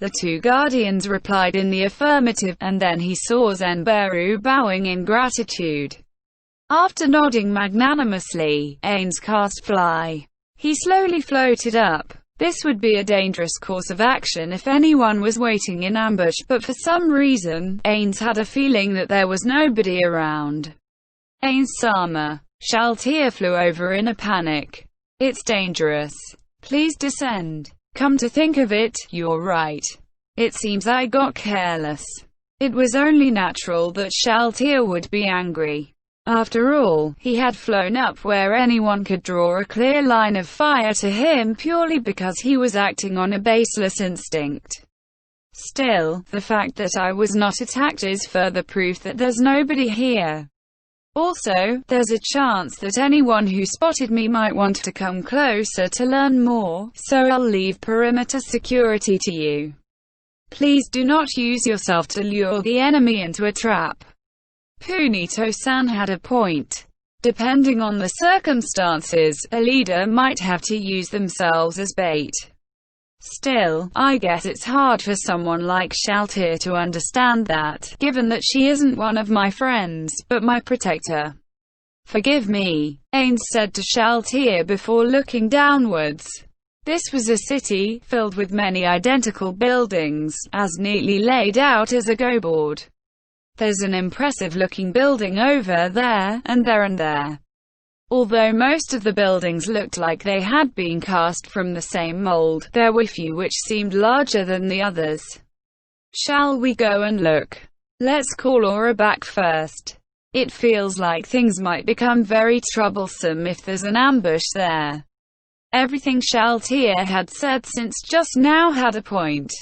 The two guardians replied in the affirmative, and then he saw Zenberu bowing in gratitude. After nodding magnanimously, Ains cast Fly. He slowly floated up. This would be a dangerous course of action if anyone was waiting in ambush, but for some reason, Ains had a feeling that there was nobody around. Ains-sama. Shaltir flew over in a panic. It's dangerous. Please descend. Come to think of it, you're right. It seems I got careless. It was only natural that Shaltir would be angry. After all, he had flown up where anyone could draw a clear line of fire to him purely because he was acting on a baseless instinct. Still, the fact that I was not attacked is further proof that there's nobody here. Also, there's a chance that anyone who spotted me might want to come closer to learn more, so I'll leave perimeter security to you. Please do not use yourself to lure the enemy into a trap. Punito-san had a point. Depending on the circumstances, a leader might have to use themselves as bait. Still, I guess it's hard for someone like Shaltir to understand that, given that she isn't one of my friends, but my protector. Forgive me, Ains said to Shaltir before looking downwards. This was a city, filled with many identical buildings, as neatly laid out as a go board. There's an impressive-looking building over there, and there and there. Although most of the buildings looked like they had been cast from the same mold, there were few which seemed larger than the others. Shall we go and look? Let's call Aura back first. It feels like things might become very troublesome if there's an ambush there. Everything Shaltier had said since just now had a point.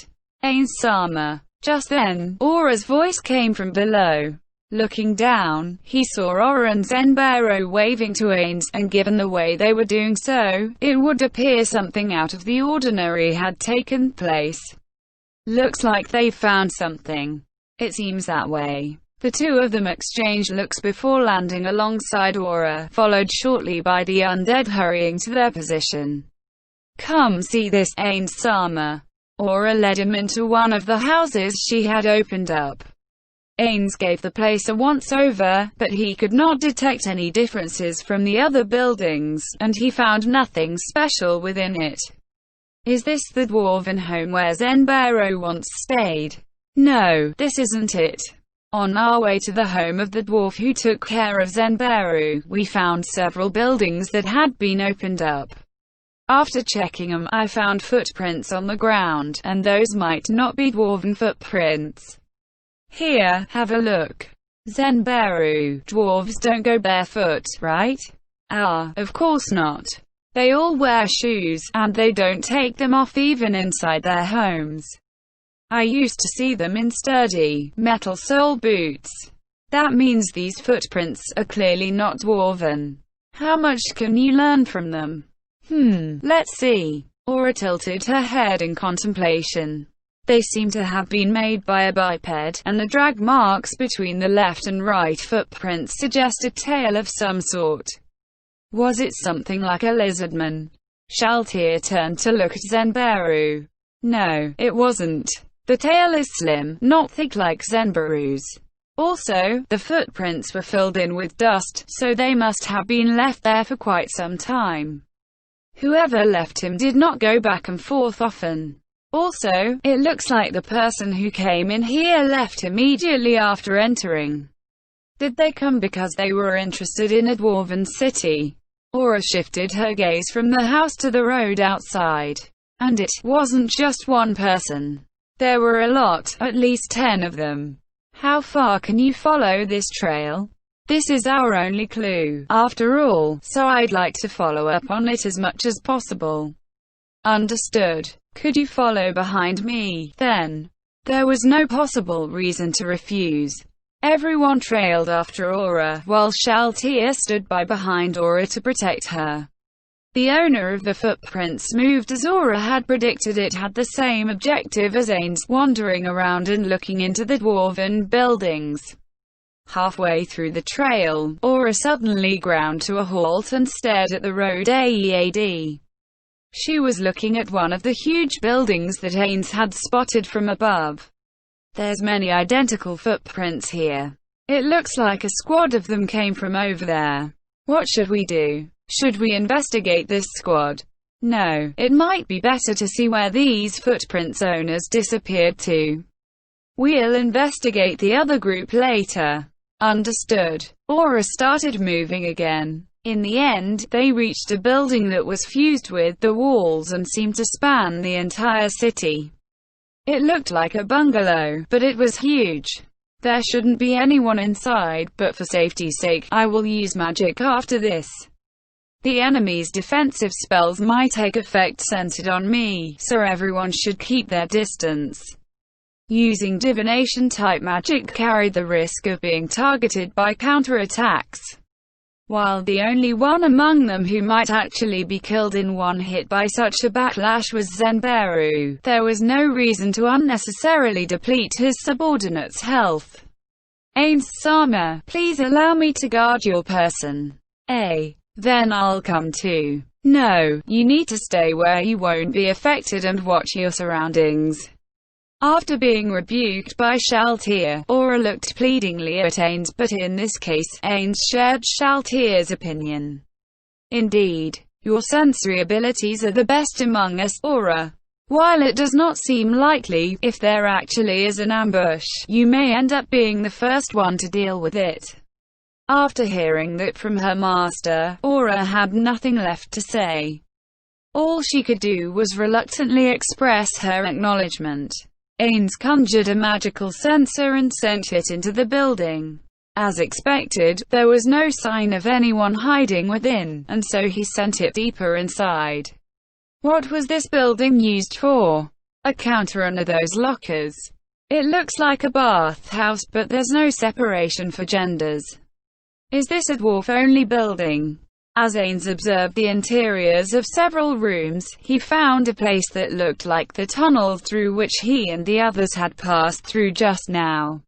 Ains-sama. Just then, Aura's voice came from below. Looking down, he saw Aura and Zenbero waving to Ains, and given the way they were doing so, it would appear something out of the ordinary had taken place. Looks like they found something. It seems that way. The two of them exchanged looks before landing alongside Aura, followed shortly by the undead hurrying to their position. Come see this, Ains-sama. Aura led him into one of the houses she had opened up. Ains gave the place a once-over, but he could not detect any differences from the other buildings, and he found nothing special within it. Is this the dwarven home where Zenbero once stayed? No, this isn't it. On our way to the home of the dwarf who took care of Zenbero, we found several buildings that had been opened up. After checking them, I found footprints on the ground, and those might not be dwarven footprints. Here, have a look. Zenbero, dwarves don't go barefoot, right? Ah, of course not. They all wear shoes, and they don't take them off even inside their homes. I used to see them in sturdy, metal sole boots. That means these footprints are clearly not dwarven. How much can you learn from them? Let's see. Aura tilted her head in contemplation. They seem to have been made by a biped, and the drag marks between the left and right footprints suggest a tail of some sort. Was it something like a lizardman? Shaltier turned to look at Zenbero. No, it wasn't. The tail is slim, not thick like Zenbero's. Also, the footprints were filled in with dust, so they must have been left there for quite some time. Whoever left him did not go back and forth often. Also, it looks like the person who came in here left immediately after entering. Did they come because they were interested in a dwarven city? Aura shifted her gaze from the house to the road outside. And it wasn't just one person. There were a lot, at least 10 of them. How far can you follow this trail? This is our only clue, after all, so I'd like to follow up on it as much as possible. Understood. Could you follow behind me, then? There was no possible reason to refuse. Everyone trailed after Aura, while Shaltier stood by behind Aura to protect her. The owner of the footprints moved as Aura had predicted. It had the same objective as Ains, wandering around and looking into the dwarven buildings. Halfway through the trail, Aura suddenly ground to a halt and stared at the road ahead. She was looking at one of the huge buildings that Ains had spotted from above. There's many identical footprints here. It looks like a squad of them came from over there. What should we do? Should we investigate this squad? No, it might be better to see where these footprints owners disappeared to. We'll investigate the other group later. Understood. Aura started moving again. In the end, they reached a building that was fused with the walls and seemed to span the entire city. It looked like a bungalow, but it was huge. There shouldn't be anyone inside, but for safety's sake, I will use magic after this. The enemy's defensive spells might take effect centered on me, so everyone should keep their distance. Using divination-type magic carried the risk of being targeted by counterattacks. While the only one among them who might actually be killed in one hit by such a backlash was Zenbero, there was no reason to unnecessarily deplete his subordinate's health. Ains-sama, please allow me to guard your person. Then I'll come too. No, you need to stay where you won't be affected and watch your surroundings. After being rebuked by Shaltier, Aura looked pleadingly at Ains, but in this case, Ains shared Shaltier's opinion. Indeed, your sensory abilities are the best among us, Aura. While it does not seem likely, if there actually is an ambush, you may end up being the first one to deal with it. After hearing that from her master, Aura had nothing left to say. All she could do was reluctantly express her acknowledgement. Ains conjured a magical sensor and sent it into the building. As expected, there was no sign of anyone hiding within, and so he sent it deeper inside. What was this building used for? A counter under those lockers. It looks like a bathhouse, but there's no separation for genders. Is this a dwarf-only building? As Ains observed the interiors of several rooms, he found a place that looked like the tunnel through which he and the others had passed through just now.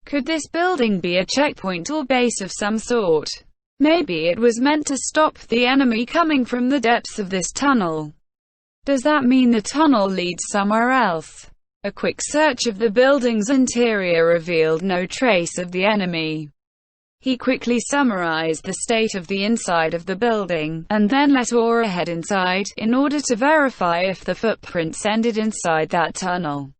Could this building be a checkpoint or base of some sort? Maybe it was meant to stop the enemy coming from the depths of this tunnel. Does that mean the tunnel leads somewhere else? A quick search of the building's interior revealed no trace of the enemy. He quickly summarized the state of the inside of the building, and then let Aura head inside, in order to verify if the footprints ended inside that tunnel.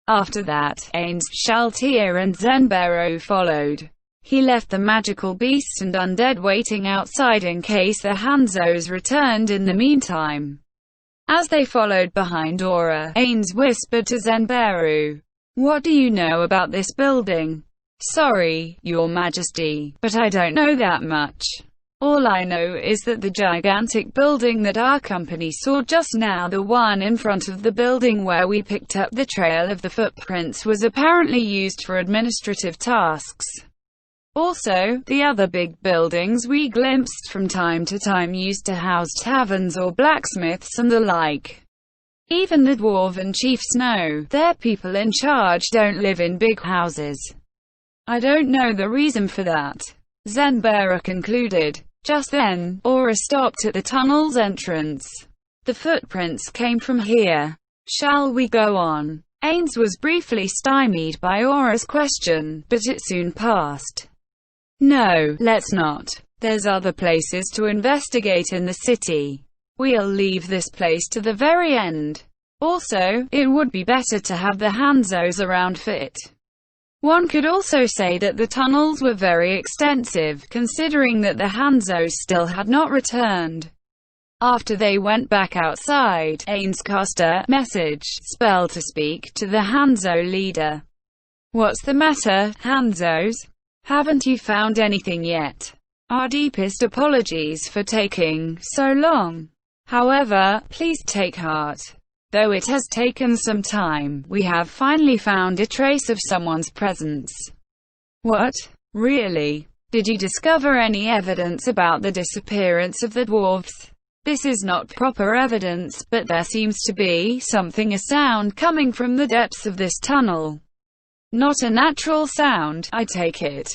After that, Ains, Shaltir and Zenbero followed. He left the magical beasts and undead waiting outside in case the Hanzos returned in the meantime. As they followed behind Aura, Ains whispered to Zenbero, "What do you know about this building?" "Sorry, Your Majesty, but I don't know that much. All I know is that the gigantic building that our company saw just now, the one in front of the building where we picked up the trail of the footprints, was apparently used for administrative tasks. Also, the other big buildings we glimpsed from time to time used to house taverns or blacksmiths and the like. Even the dwarven chiefs know their people in charge don't live in big houses. I don't know the reason for that," Zenbera concluded. Just then, Aura stopped at the tunnel's entrance. "The footprints came from here. Shall we go on?" Ains was briefly stymied by Aura's question, but it soon passed. "No, let's not. There's other places to investigate in the city. We'll leave this place to the very end. Also, it would be better to have the Hanzos around for it." One could also say that the tunnels were very extensive, considering that the Hanzos still had not returned. After they went back outside, Ains cast a message spell to speak to the Hanzo leader. "What's the matter, Hanzos? Haven't you found anything yet? Our deepest apologies for taking so long. However, please take heart. Though it has taken some time, we have finally found a trace of someone's presence." "What? Really? Did you discover any evidence about the disappearance of the dwarves?" "This is not proper evidence, but there seems to be a sound coming from the depths of this tunnel. Not a natural sound, I take it."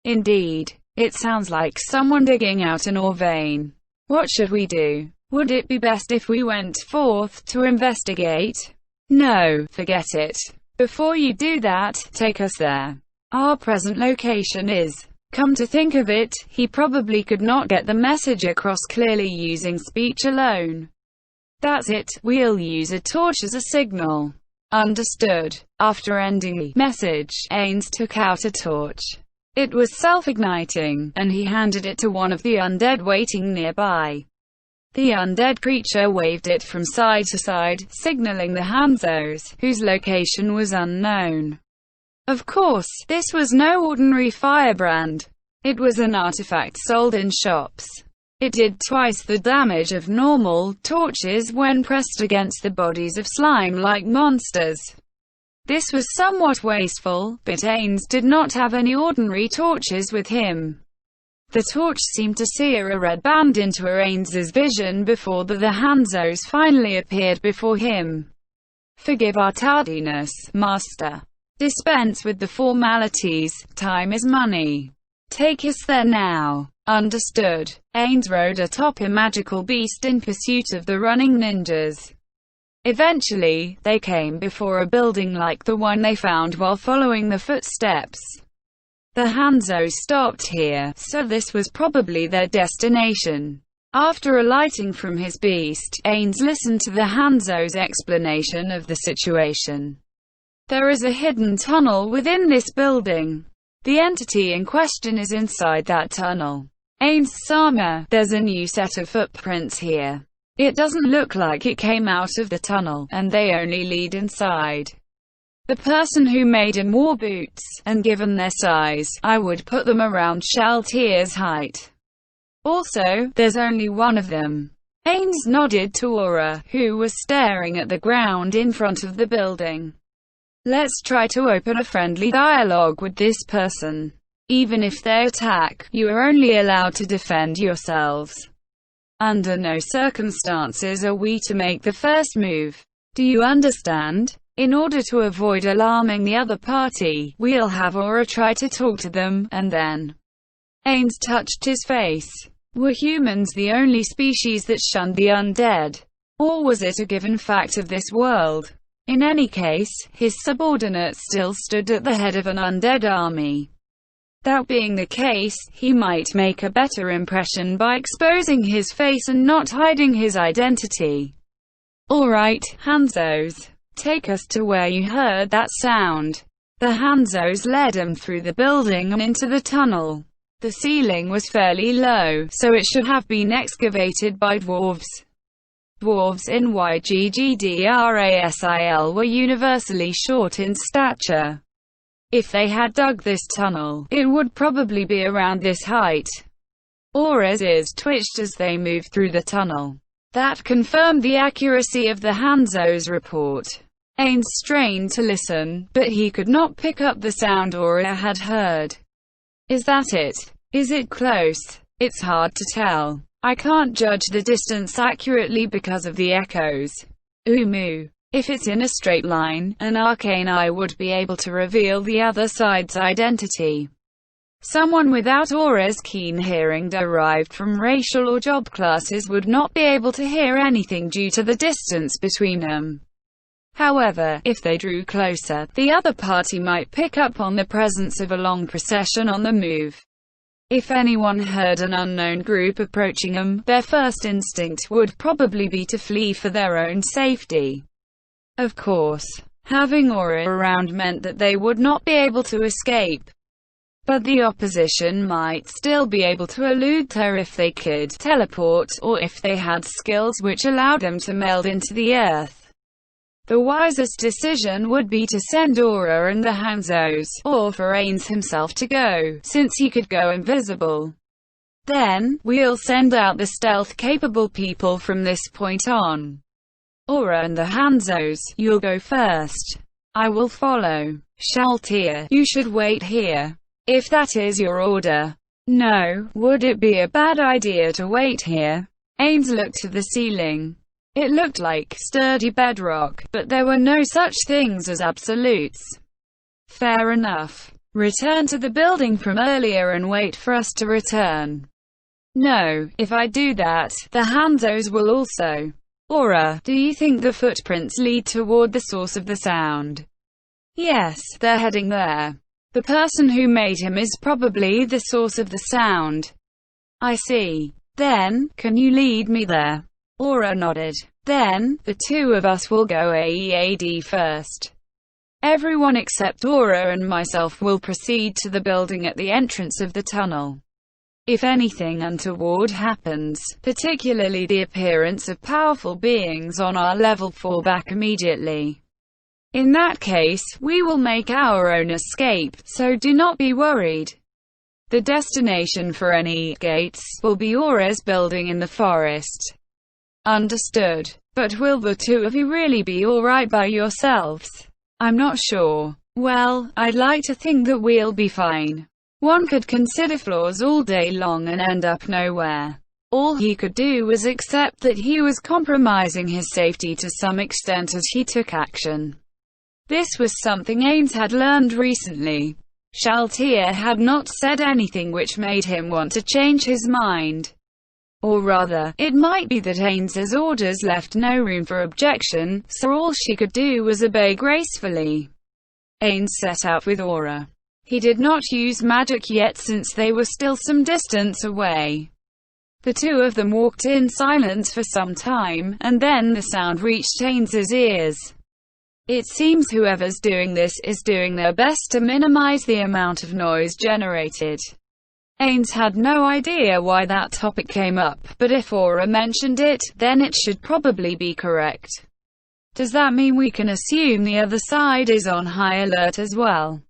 "Indeed. It sounds like someone digging out an ore vein. What should we do? Would it be best if we went forth to investigate?" "No, forget it. Before you do that, take us there. Our present location is..." Come to think of it, he probably could not get the message across clearly using speech alone. "That's it, we'll use a torch as a signal." "Understood." After ending the message, Ains took out a torch. It was self-igniting, and he handed it to one of the undead waiting nearby. The undead creature waved it from side to side, signaling the Hanzos, whose location was unknown. Of course, this was no ordinary firebrand. It was an artifact sold in shops. It did twice the damage of normal torches when pressed against the bodies of slime-like monsters. This was somewhat wasteful, but Ains did not have any ordinary torches with him. The torch seemed to sear a red band into Ains's vision before the Hanzos finally appeared before him. "Forgive our tardiness, Master. Dispense with the formalities, time is money. Take us there now." "Understood." Ains rode atop a magical beast in pursuit of the running ninjas. Eventually, they came before a building like the one they found while following the footsteps. The Hanzo stopped here, so this was probably their destination. After alighting from his beast, Ains listened to the Hanzo's explanation of the situation. "There is a hidden tunnel within this building. The entity in question is inside that tunnel. Ains-sama, there's a new set of footprints here. It doesn't look like it came out of the tunnel, and they only lead inside. The person who made him wore boots, and given their size, I would put them around Shaltier's height. Also, there's only one of them. Ains nodded to Aura, who was staring at the ground in front of the building. Let's try to open a friendly dialogue with this person. Even if they attack, you are only allowed to defend yourselves. Under no circumstances are we to make the first move. Do you understand? In order to avoid alarming the other party, we'll have Aura try to talk to them, and then... Ains touched his face. Were humans the only species that shunned the undead? Or was it a given fact of this world? In any case, his subordinate still stood at the head of an undead army. That being the case, he might make a better impression by exposing his face and not hiding his identity. Alright, Hanzos. Take us to where you heard that sound. The Hanzos led him through the building and into the tunnel. The ceiling was fairly low, so it should have been excavated by dwarves. Dwarves in YGGDRASIL were universally short in stature. If they had dug this tunnel, it would probably be around this height. Aura's ears twitched as they moved through the tunnel. That confirmed the accuracy of the Hanzo's report. Ains strained to listen, but he could not pick up the sound Aura had heard. Is that it? Is it close? It's hard to tell. I can't judge the distance accurately because of the echoes. Umu. If it's in a straight line, an arcane eye would be able to reveal the other side's identity. Someone without Aura's keen hearing derived from racial or job classes would not be able to hear anything due to the distance between them. However, if they drew closer, the other party might pick up on the presence of a long procession on the move. If anyone heard an unknown group approaching them, their first instinct would probably be to flee for their own safety. Of course, having Aura around meant that they would not be able to escape. But the opposition might still be able to elude her if they could teleport, or if they had skills which allowed them to meld into the earth. The wisest decision would be to send Aura and the Hanzos, or for Ains himself to go, since he could go invisible. Then, we'll send out the stealth-capable people from this point on. Aura and the Hanzos, you'll go first. I will follow. Shaltier, you should wait here. If that is your order. No, would it be a bad idea to wait here? Ains looked to the ceiling. It looked like sturdy bedrock, but there were no such things as absolutes. Fair enough. Return to the building from earlier and wait for us to return. No, if I do that, the Hanzos will also. Aura, do you think the footprints lead toward the source of the sound? Yes, they're heading there. The person who made him is probably the source of the sound. I see. Then, can you lead me there? Aura nodded. Then, the two of us will go AEAD first. Everyone except Aura and myself will proceed to the building at the entrance of the tunnel. If anything untoward happens, particularly the appearance of powerful beings on our level, fall back immediately. In that case, we will make our own escape, so do not be worried. The destination for any gates will be Aura's building in the forest. Understood. But will the two of you really be alright by yourselves? I'm not sure. Well, I'd like to think that we'll be fine. One could consider flaws all day long and end up nowhere. All he could do was accept that he was compromising his safety to some extent as he took action. This was something Ains had learned recently. Shaltier had not said anything which made him want to change his mind. Or rather, it might be that Ains's orders left no room for objection, so all she could do was obey gracefully. Ains set out with Aura. He did not use magic yet since they were still some distance away. The two of them walked in silence for some time, and then the sound reached Ains's ears. It seems whoever's doing this is doing their best to minimize the amount of noise generated. Ains had no idea why that topic came up, but if Aura mentioned it, then it should probably be correct. Does that mean we can assume the other side is on high alert as well?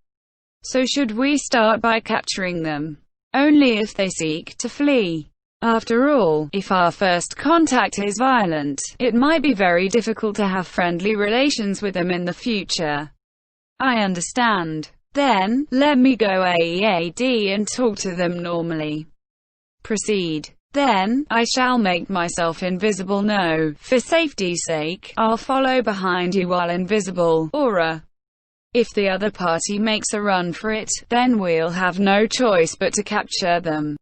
So should we start by capturing them? Only if they seek to flee. After all, if our first contact is violent, it might be very difficult to have friendly relations with them in the future. I understand. Then, let me go AEAD and talk to them normally. Proceed. Then, I shall make myself invisible. No, for safety's sake, I'll follow behind you while invisible. Aura. If the other party makes a run for it, then we'll have no choice but to capture them.